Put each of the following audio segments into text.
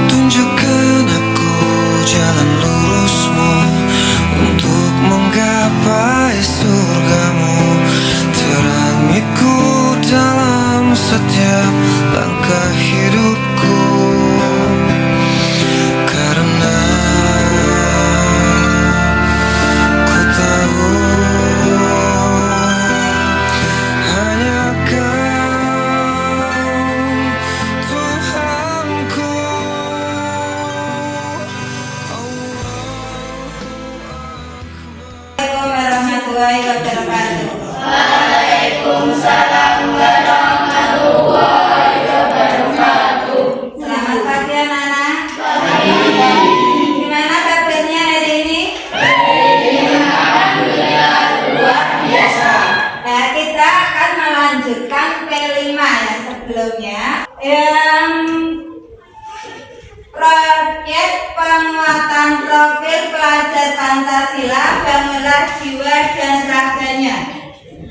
tunjukkan aku jalan lurusmu untuk menggapai surgamu. Terangiku dalam setiap langkah hidupku, karena ku tahu hanya Kau Tuhanku. Assalamualaikum warahmatullahi wabarakatuh. Waalaikumsalam warahmatullahi wabarakatuh. Selamat pagi anak-anak. Pagi. Gimana kabarnya hari ini? Alhamdulillah luar biasa. Nah, kita akan melanjutkan P5 ya sebelumnya. Yang proyek penguatan profil pelajar Pancasila, bangunlah jiwa dan raganya.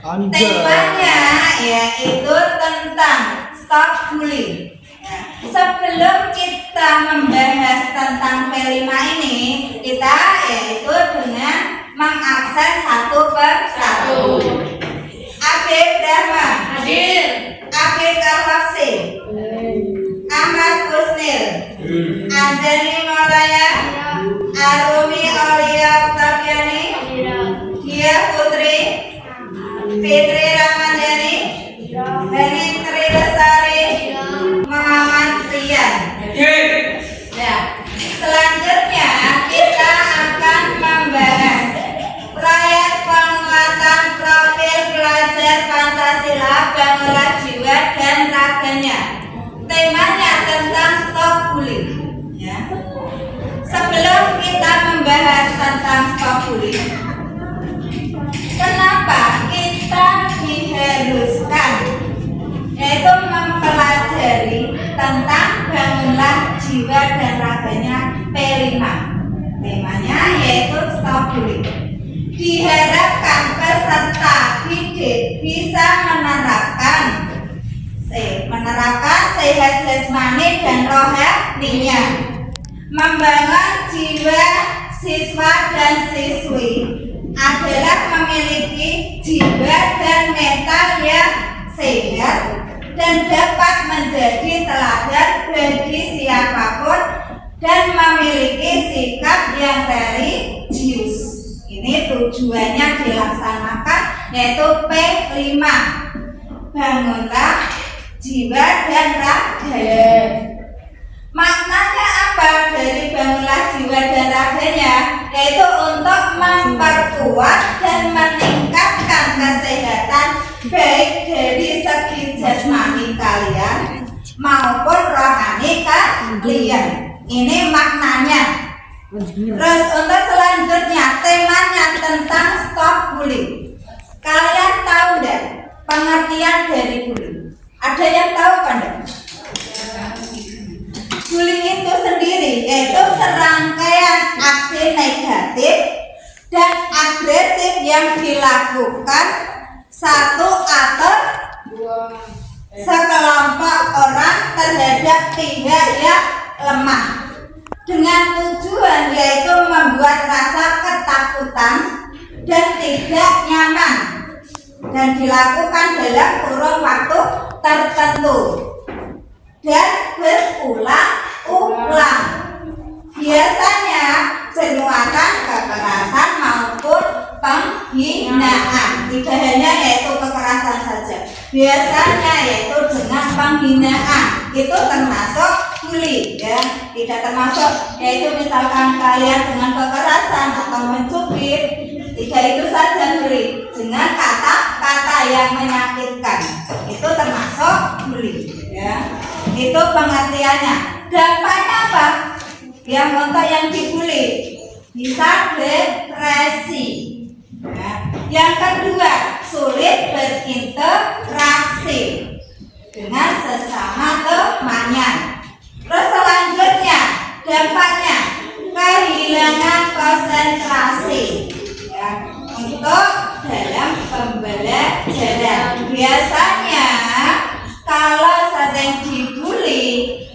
Temanya yaitu tentang stop bullying. Nah, sebelum kita membahas tentang P5 ini, kita yaitu dengan mengakses satu per satu. Abid Brahma, Hadir. Abid Al-Hafsi, Ahmad Kusnil, Anjani Maulaya, Arumi Aulia Oktaviani, Dia Putri, Fitri Ramadhani, Beni Tri Lestari, Muhammad Rian. Ya, selanjutnya kita akan membahas proyek penguatan profil pelajar Pancasila, bangunlah jiwa dan raganya. Temanya tentang stop bullying. Ya. Sebelum kita membahas tentang stop bullying, kenapa kita diharuskan yaitu mempelajari tentang bangunlah jiwa dan raganya P5. Temanya yaitu stop bullying. Diharapkan peserta didik bisa menerapkan sehat jasmani dan rohaninya, membangun jiwa siswa dan siswi adalah memiliki jiwa dan mental yang sehat dan dapat menjadi teladan bagi siapapun dan memiliki sikap yang religius. Ini tujuannya dilaksanakan yaitu P5, bangunlah jiwa dan raganya. Maknanya apa dari bangunlah jiwa dan raganya? Yaitu untuk memperkuat dan meningkatkan kesehatan baik dari segi jasmani kalian maupun rohani kalian. Ini maknanya. Terus untuk selanjutnya temanya tentang stop bullying. Kalian tahu enggak pengertian dari bullying? Ada yang tahu kan enggak? Bullying itu sendiri yaitu serangkaian aksi negatif dan agresif yang dilakukan satu atau sekelompok orang terhadap pihak yang lemah dengan tujuan yaitu membuat rasa ketakutan dan tidak nyaman dan dilakukan dalam kurun waktu tertentu dan berulang-ulang. Biasanya penuakan kekerasan maupun penghinaan. Tidak hanya yaitu kekerasan saja. Biasanya yaitu dengan penghinaan. Itu termasuk bully ya. Tidak termasuk yaitu misalkan kalian dengan kekerasan atau mencubit. Tidak itu saja bully. Dengan kata-kata yang menyakitkan. Itu termasuk bully ya. Itu pengertiannya. Dampaknya apa? Yang untuk yang dibully bisa depresi. Nah, yang kedua, sulit berinteraksi dengan sesama temannya. Terus selanjutnya, dampaknya kehilangan konsentrasi ya, untuk dalam pembelajaran. Biasanya kalau sering dibully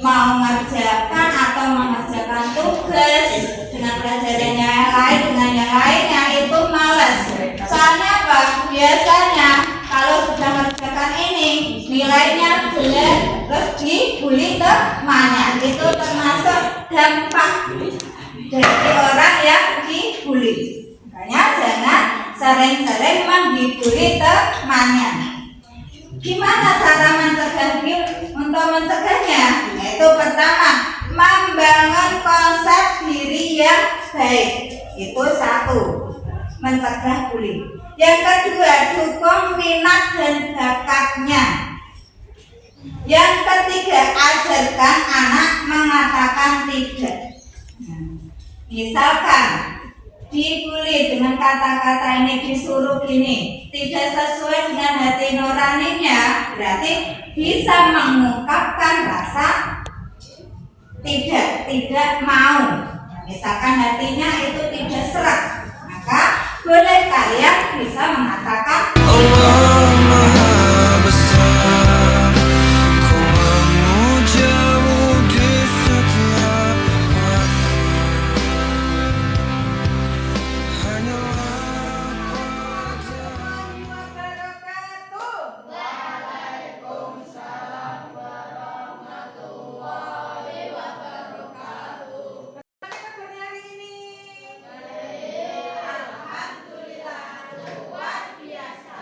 mau mengerjakan atau mengerjakan tugas dengan pelajarannya yang lain dengan yang lainnya itu malas. Soalnya apa? Biasanya kalau sudah mengerjakan ini nilainya jelek terus dibully temannya, itu termasuk dampak dari orang yang dibully. Makanya jangan sering-sering menghiburi temannya. Gimana cara untuk mencegahnya? Yaitu pertama, membangun konsep diri yang baik. Itu satu, mencegah bullying. Yang kedua, dukung minat dan bakatnya. Yang ketiga, ajarkan anak mengatakan tidak. Misalkan dibully dengan kata-kata ini, disuruh gini, tidak sesuai dengan hati nuraninya, berarti bisa mengungkapkan rasa tidak mau. Misalkan hatinya itu tidak serak, maka boleh kalian bisa mengatakan Allah Maha Besar, ku memujamu di setiap waktu. Hanyalah Waalaikumsalam warahmatullahi wabarakatuh. Alhamdulillah, luar biasa.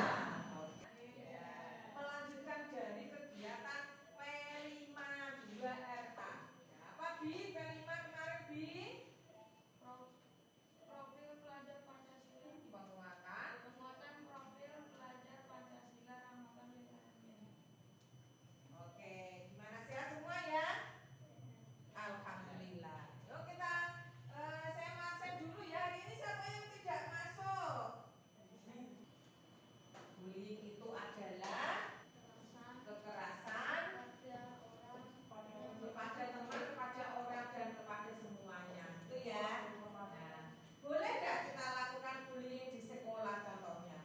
Melanjutkan dari kegiatan P52RH. Apa Bi? P5 kemarin Bi? Profil pelajar Pancasila. Penguatan. Profil pelajar Pancasila Ramadan Wilayah. Oke, gimana sehat semua ya? Alhamdulillah. Yuk kita saya absen dulu ya. Hari ini siapa yang tidak masuk? Bullying itu adalah kekerasan kepada teman, kepada orang, dan kepada semuanya. Itu ya. Nah, boleh nggak kita lakukan bullying di sekolah contohnya?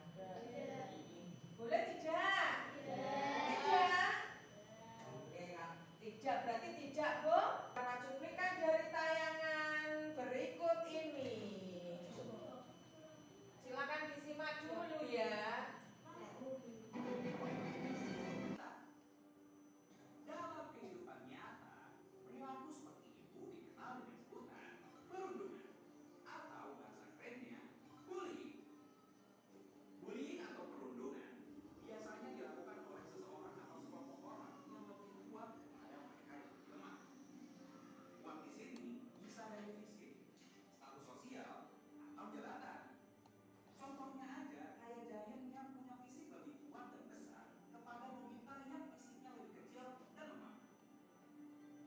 Boleh tidak? Tidak. Oke, tidak berarti tidak, Bu. Para cuplikan dari tayangan berikut ini. Silakan disimak dulu ya. Dalam kehidupan nyata, perilaku seperti itu dikenal dengan sebutan perundungan atau bahasa kerennya bullying. Bullying atau perundungan biasanya dilakukan oleh seseorang atau sekelompok orang yang lebih kuat daripada mereka yang lebih lemah. Kuat di sini bisa dari fisik, status sosial, atau jabatan. Contohnya aja kayak Giant yang punya fisik lebih kuat dan besar kepada Nobita yang fisiknya lebih kecil dan lemah.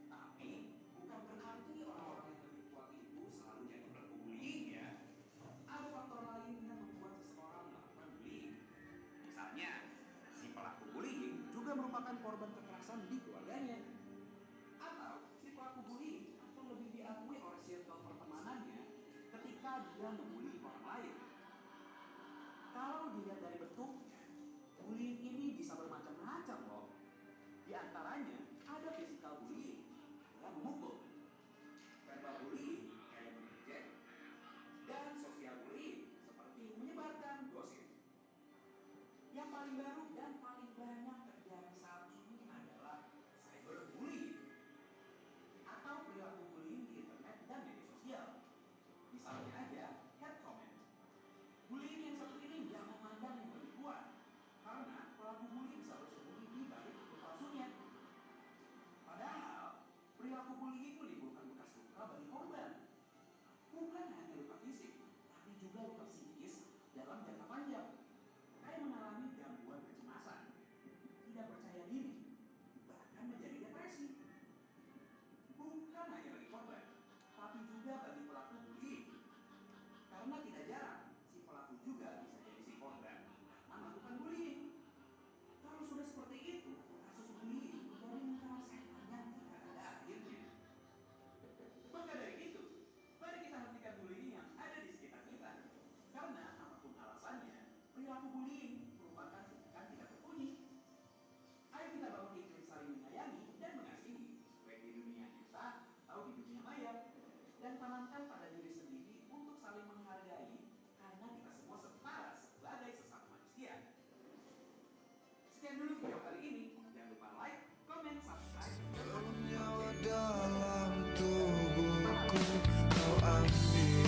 Tapi bukan berarti orang-orang yang lebih kuat itu selalu jadi pelaku bullying ya. Ada faktor lain yang membuat seseorang melakukan bullying. Misalnya, si pelaku bullying juga merupakan korban kekerasan di keluarganya. Atau si pelaku bullying akan lebih diakui oleh circle pertemanannya ketika dia membuli orang lain. Kalau dilihat dari bentuknya, bullying ini bisa bermacam-macam loh. Di antaranya ada physical bullying, yang memukul, verbal bullying, kayak mengejek, dan social bullying, seperti menyebarkan gosip. Yang paling baru dan paling banyak terjadi saat ini adalah cyberbullying, atau perilaku bullying di internet dan media sosial. Misalnya aja, hate comment. Bullying yang satu ini nggak memandang yang lebih kuat, karena pelaku bullying bisa bersembunyi di balik akun palsunya. Padahal, perilaku bullying menimbulkan bekas luka bagi korban. Bukan hanya luka fisik, tapi juga luka psikis dalam jangka panjang. Kayak mengalami gangguan kecemasan, tidak percaya diri, bahkan menjadi depresi. Bukan hanya bagi korban, tapi juga bagi pelaku bullying. Karena tidak jarang, si pelaku juga bisa jadi si korban karena melakukan bullying. Kalau sudah seperti itu, kasus bullying menjadi lingkaran setan yang tidak ada akhirnya. Maka dari itu, mari kita hentikan bullying yang ada di sekitar kita. Karena apapun alasannya, video kali ini. Jangan lupa like, comment, subscribe. Nyawa dalam tubuhku kau ambil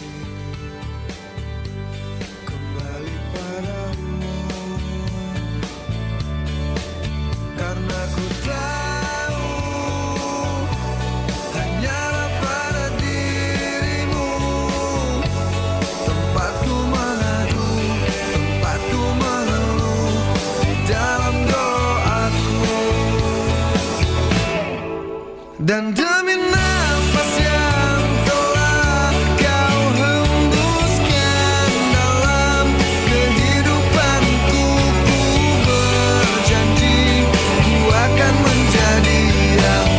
kembali padamu, karena ku tahu hanyalah pada dirimu tempatku mengadu, tempatku mengeluh di dalam doaku. Dan demi nafas yang telah kau hembuskan dalam kehidupanku, ku berjanji ku akan menjadi yang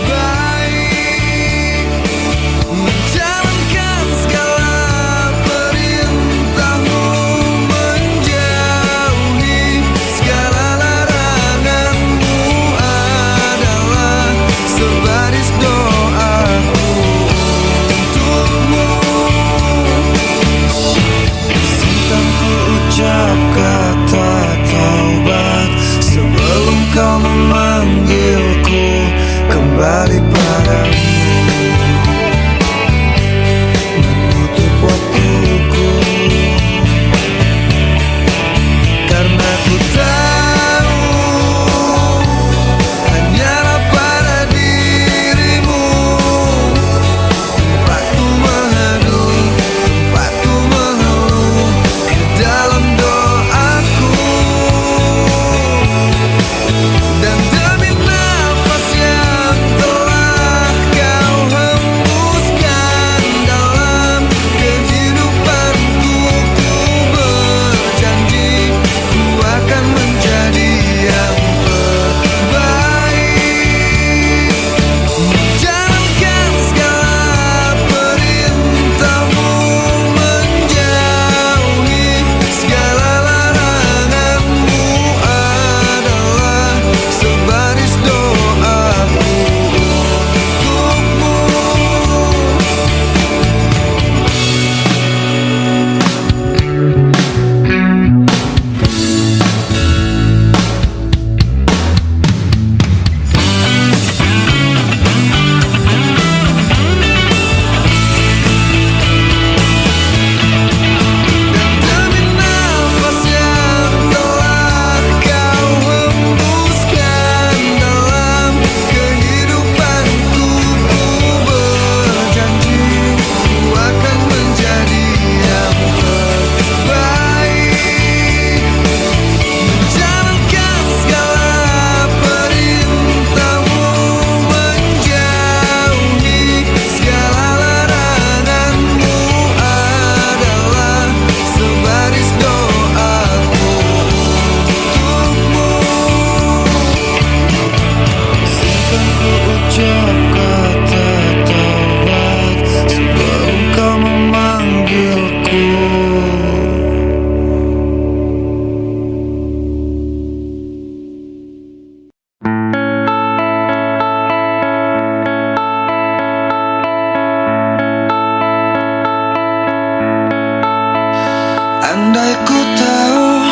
terbaik, menjalankan segala perintahmu, menjauhi segala laranganmu adalah sebaris doaku untukmu. Simpan ku ucap kata taubat sebelum kau memanggilku kembali padamu, menutup waktuku, karena ku tahu hanyalah pada dirimu tempatku mengadu, tempatku mengeluh di dalam doaku. Dan demi nafas yang telah kau hembuskan dalam kehidupanku, ku berjanji ku akan menjadi yang terbaik, menjalankan segala perintahmu, menjauhi segala laranganmu adalah sebaris doaku untukmu. Demi nafas yang telah kau hembuskan dalam kehidupanku, ku berjanji ku akan menjadi yang terbaik, menjalankan segala perintahmu, menjauhi segala laranganmu adalah sebaris doaku untukmu. Simpan ku ucap kata taubat sebelum kau memanggilku. Andai ku tahu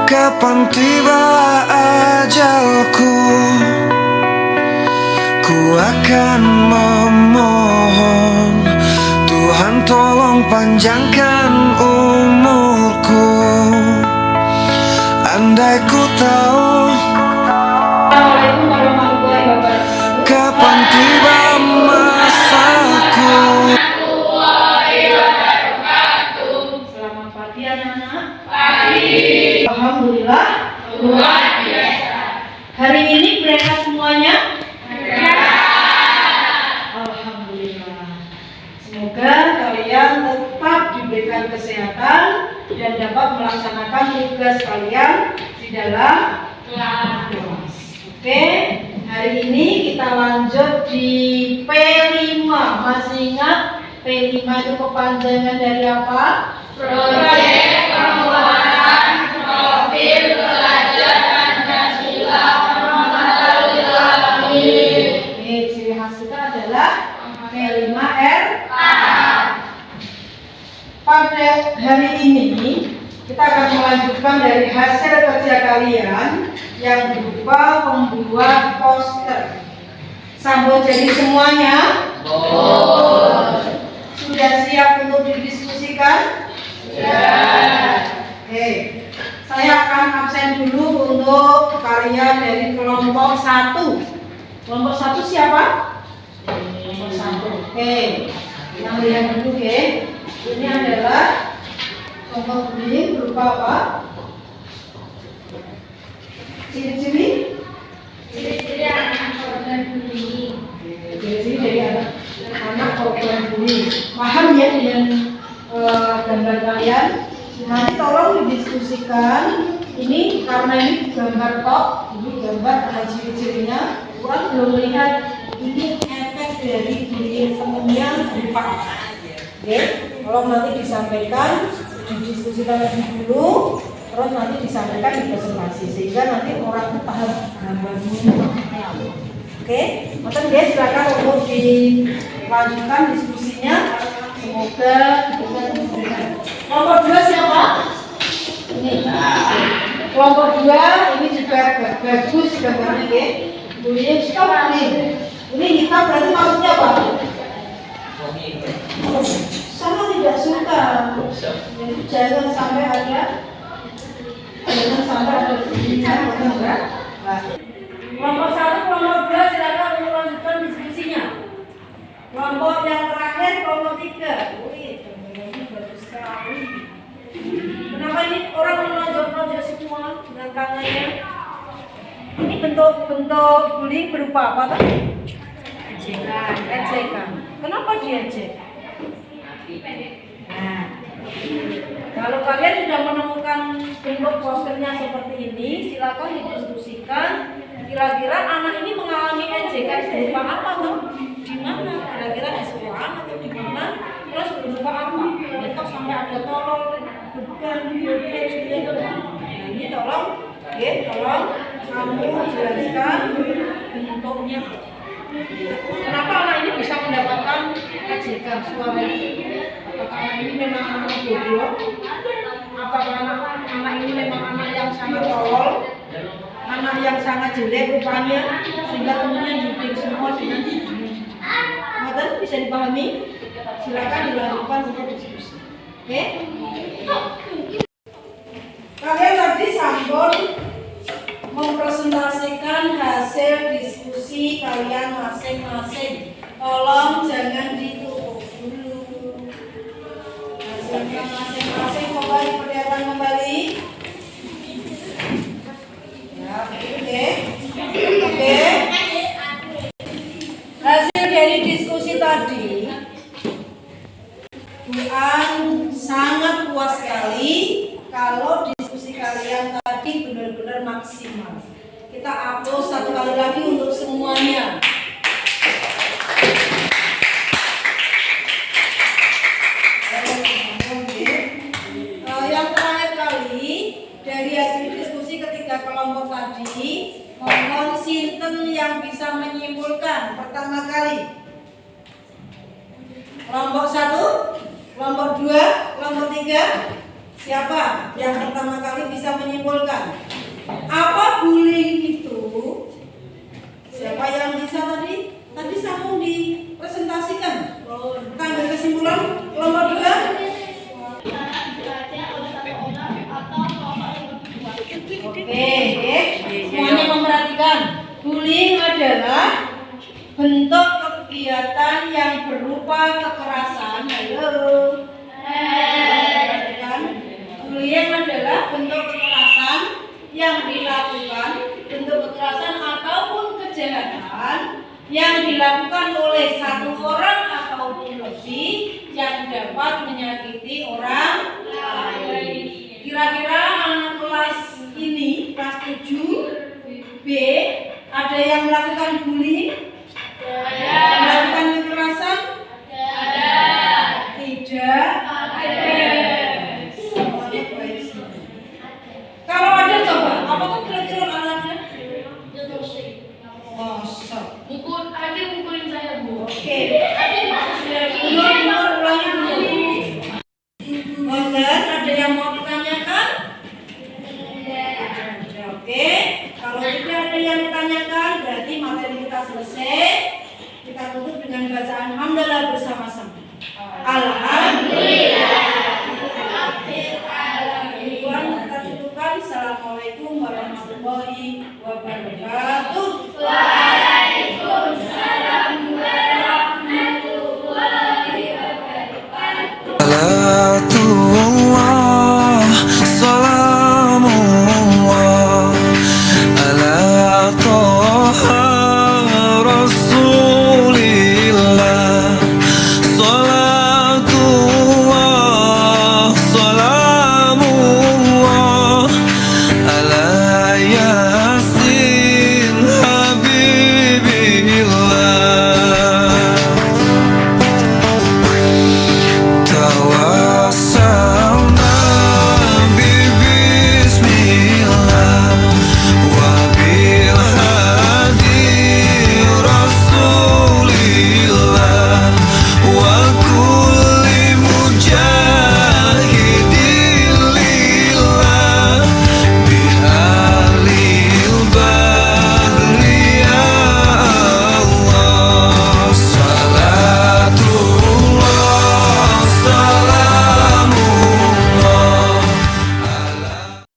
kapan tiba ajalku, ku akan memohon Tuhan tolong panjangkan umurku. Andai ku tahu Assalamualaikum warahmatullahi wabarakatuh. kapan tiba masaku. Selamat pagi anak-anak. Pagi. Alhamdulillah. Luar biasa. Hari ini mereka semuanya? Ya. Alhamdulillah. Semoga kalian tetap diberikan kesehatan dan dapat melaksanakan tugas kalian di dalam kelas. Oke, hari ini kita lanjut di P5. Masih ingat P5 itu kepanjangan dari apa? Proyek Penguatan Profil Pelajar Pancasila Rahmatul Alamin. Oke, ciri khas kita adalah P5R. Pada hari ini kita akan melanjutkan berupa membuat poster. Sambut jadi semuanya? Sudah siap untuk didiskusikan? Oke, saya akan absen dulu untuk kalian dari kelompok 1. Kelompok 1 siapa? Kelompok 1. Oke, yang lihat dulu ya. Ini adalah contoh bullying berupa apa? Ciri-ciri? Ciri-ciri anak korban bullying. Ciri-ciri dari anak korban bullying. Paham ya dengan gambar kalian? Nanti tolong didiskusikan. Ini karena ini gambar tok, ini gambar ada ciri-cirinya. Kurang belum melihat ini efek dari bullying temennya berupa apa. Oke, tolong nanti disampaikan, didiskusikan lebih dulu, terus nanti disampaikan di presentasi sehingga nanti orang itu paham gambarnya. Oke, maka dia silakan untuk dilanjutkan diskusinya. Semoga kita memberikan. Kelompok 2 siapa? Ini. Kelompok 2 ini juga bagus gambarnya ya. Bullying stop nih. Ini hitam berarti maksudnya apa? Sama tidak suka. Jadi jangan sampai ada bullying enggak. Kelompok 1, kelompok 2 silakan untuk lanjutkan diskusinya. Kelompok yang terakhir, kelompok 3. Wih, ini bagus sekali. Kenapa ini orang menonjol-nonjol semua dengan tangannya? Ini bentuk bullying berupa apa kan? Ejekan. Kenapa diejek? Nah, kalau kalian sudah menemukan bentuk posternya seperti ini, silakan didiskusikan. Kira-kira anak ini mengalami ejekan berupa apa tuh? Di mana? Kira-kira di sekolahan atau di mana? Terus berupa apa? Bentuk sampai ada tolong, beban, ini tolong, tolong kamu jelaskan bentuknya. Kenapa anak ini bisa mendapatkan ejekan suara itu? Apakah anak ini memang anak bodoh? Apakah anak ini memang anak yang sangat tolol? Anak yang sangat jelek rupanya sehingga temennya judul semua dengan maka bisa dipahami? Silakan dilanjutkan untuk diskusi. Oke? Kalian tadi sampun mempresentasikan hasil diskusi kalian masing-masing. Tolong jangan ditutup dulu. Hasilnya masing-masing coba diperlihatkan kembali. Ya, oke. Hasil dari diskusi tadi, Tuhan sangat puas sekali kalau diskusi kalian tadi benar-benar maksimal. Kita upload satu kali lagi untuk semuanya. Yang terakhir kali dari hasil diskusi ketiga kelompok tadi, mohon sinten yang bisa menyimpulkan pertama kali. Kelompok 1, kelompok 2, kelompok 3. Siapa yang pertama kali bisa menyimpulkan apa bullying itu? Siapa yang bisa tadi? Tadi sambung dipresentasikan. Ambil kesimpulan kelompok 2. Oke, semuanya memperhatikan. Bullying adalah bentuk kegiatan yang berupa kekerasan. Halo. Bullying adalah bentuk kekerasan yang dilakukan, bentuk kekerasan ataupun kejahatan yang dilakukan oleh satu orang ataupun lebih yang dapat menyakiti orang lain. Kira-kira anak kelas ini, kelas 7B, ada yang melakukan bullying? Melakukan kekerasan? Tidak. Kalau ada coba, apa tuh kira-kira alatnya? Mukul, adik mukulin saya, Bu. Oke. Ulangi dulu. Konten, ada yang mau ditanyakan? Oke. Kalau tidak ada yang dipertanyakan, berarti materi kita selesai. Kita tutup dengan bacaan hamdalah bersama-sama. Alhamdulillah.